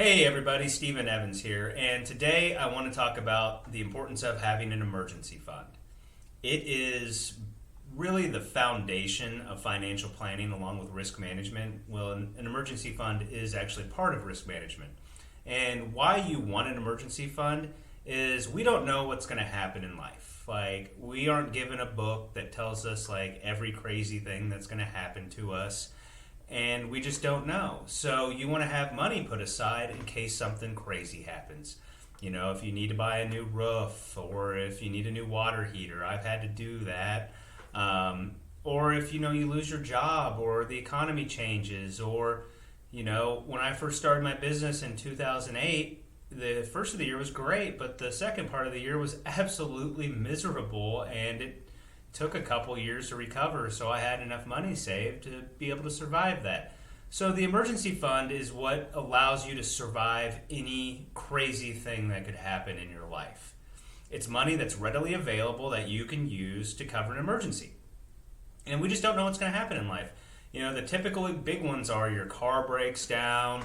Hey everybody, Stephen Evans here, and today I want to talk about the importance of having an emergency fund. It is really the foundation of financial planning along with risk management. Well, an emergency fund is actually part of risk management. And why you want an emergency fund is we don't know what's going to happen in life. Like, we aren't given a book that tells us like every crazy thing that's going to happen to us, and we just don't know. So you want to have money put aside in case something crazy happens. You know, if you need to buy a new roof, or if you need a new water heater. I've had to do that. Or if, you lose your job, or the economy changes, or, when I first started my business in 2008, the first of the year was great, but the second part of the year was absolutely miserable, and it took a couple years to recover, so I had enough money saved to be able to survive that. So the emergency fund is what allows you to survive any crazy thing that could happen in your life. It's money that's readily available that you can use to cover an emergency. And we just don't know what's going to happen in life. The typical big ones are your car breaks down,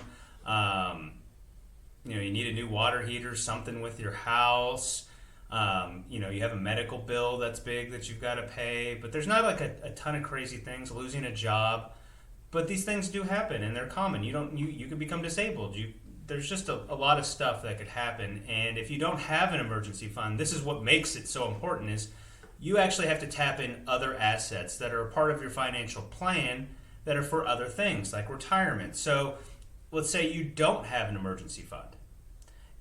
you need a new water heater, something with your house. You have a medical bill that's big that you've got to pay, but there's not like a ton of crazy things, losing a job, but these things do happen and they're common. You could become disabled. There's just a lot of stuff that could happen. And if you don't have an emergency fund, this is what makes it so important, is you actually have to tap in other assets that are a part of your financial plan that are for other things like retirement. So let's say you don't have an emergency fund,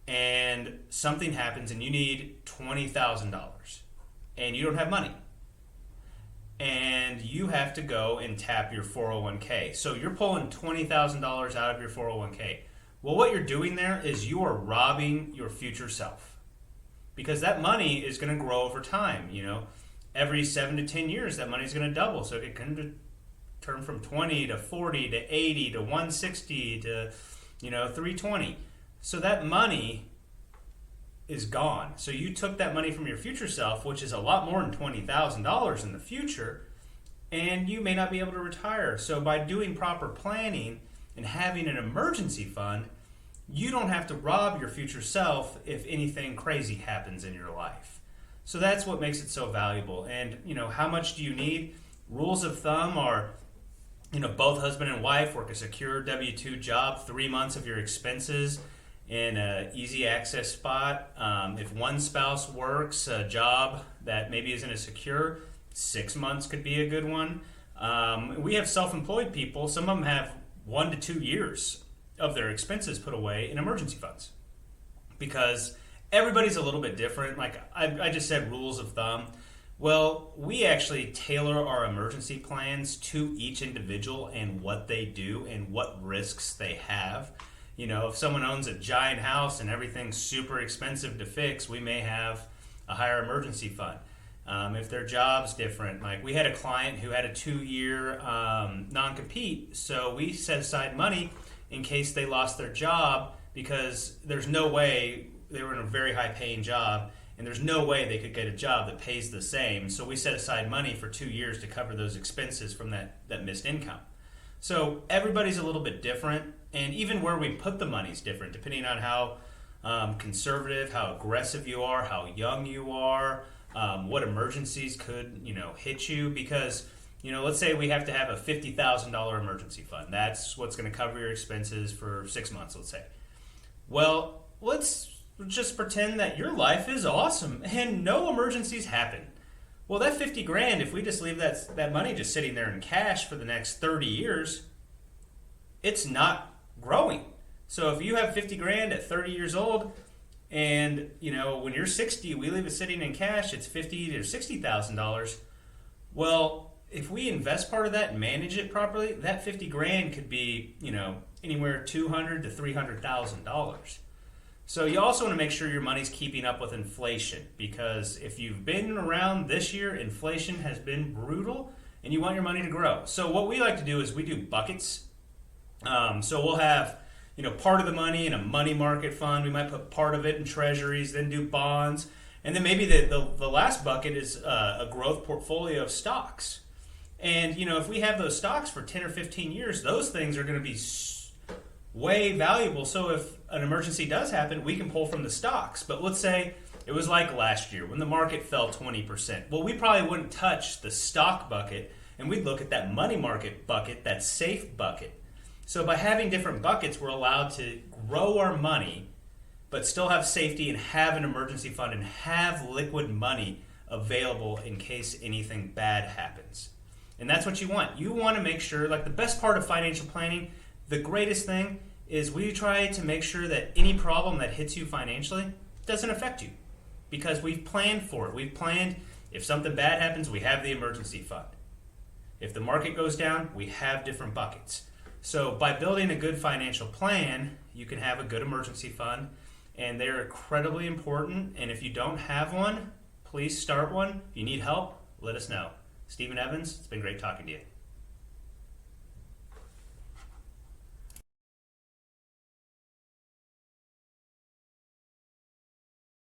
and something happens and you need $20,000 and you don't have money, and you have to go and tap your 401k. So you're pulling $20,000 out of your 401k. Well, what you're doing there is you are robbing your future self, because that money is going to grow over time. Every 7 to 10 years that money is going to double. So it can turn from 20 to 40 to 80 to 160 to 320. So that money is gone. So you took that money from your future self, which is a lot more than $20,000 in the future, and you may not be able to retire. So by doing proper planning and having an emergency fund, you don't have to rob your future self if anything crazy happens in your life. So that's what makes it so valuable. And, how much do you need? Rules of thumb are, both husband and wife work a secure W-2 job, 3 months of your expenses in an easy access spot. If one spouse works a job that maybe isn't as secure, 6 months could be a good one. We have self-employed people. Some of them have 1 to 2 years of their expenses put away in emergency funds, because everybody's a little bit different. Like I just said, rules of thumb. Well, we actually tailor our emergency plans to each individual and what they do and what risks they have. If someone owns a giant house and everything's super expensive to fix, we may have a higher emergency fund. If their job's different, like we had a client who had a 2-year non-compete, so we set aside money in case they lost their job, because there's no way, they were in a very high paying job, and there's no way they could get a job that pays the same. So we set aside money for 2 years to cover those expenses from that missed income. So everybody's a little bit different, and even where we put the money is different, depending on how conservative, how aggressive you are, how young you are, what emergencies could hit you. Because let's say we have to have a $50,000 emergency fund. That's what's going to cover your expenses for 6 months, let's say. Well, let's just pretend that your life is awesome and no emergencies happen. Well, that 50 grand, if we just leave that money just sitting there in cash for the next 30 years, it's not growing. So if you have 50 grand at 30 years old, and when you're 60, we leave it sitting in cash, it's $50,000 to $60,000. Well, if we invest part of that and manage it properly, that 50 grand could be anywhere $200,000 to $300,000. So you also want to make sure your money's keeping up with inflation, because if you've been around this year, inflation has been brutal, and you want your money to grow. So what we like to do is we do buckets. So we'll have part of the money in a money market fund. We might put part of it in treasuries, then do bonds, and then maybe the last bucket is a growth portfolio of stocks. And if we have those stocks for 10 or 15 years, those things are going to be way valuable. So if an emergency does happen, we can pull from the stocks. But let's say it was like last year when the market fell 20%. Well, we probably wouldn't touch the stock bucket, and we'd look at that money market bucket, that safe bucket. So by having different buckets, we're allowed to grow our money, but still have safety and have an emergency fund and have liquid money available in case anything bad happens. And that's what you want. You want to make sure, like the best part of financial planning, the greatest thing is we try to make sure that any problem that hits you financially doesn't affect you because we've planned for it. We've planned if something bad happens, we have the emergency fund. If the market goes down, we have different buckets. So by building a good financial plan, you can have a good emergency fund, and they're incredibly important. And if you don't have one, please start one. If you need help, let us know. Stephen Evans, it's been great talking to you.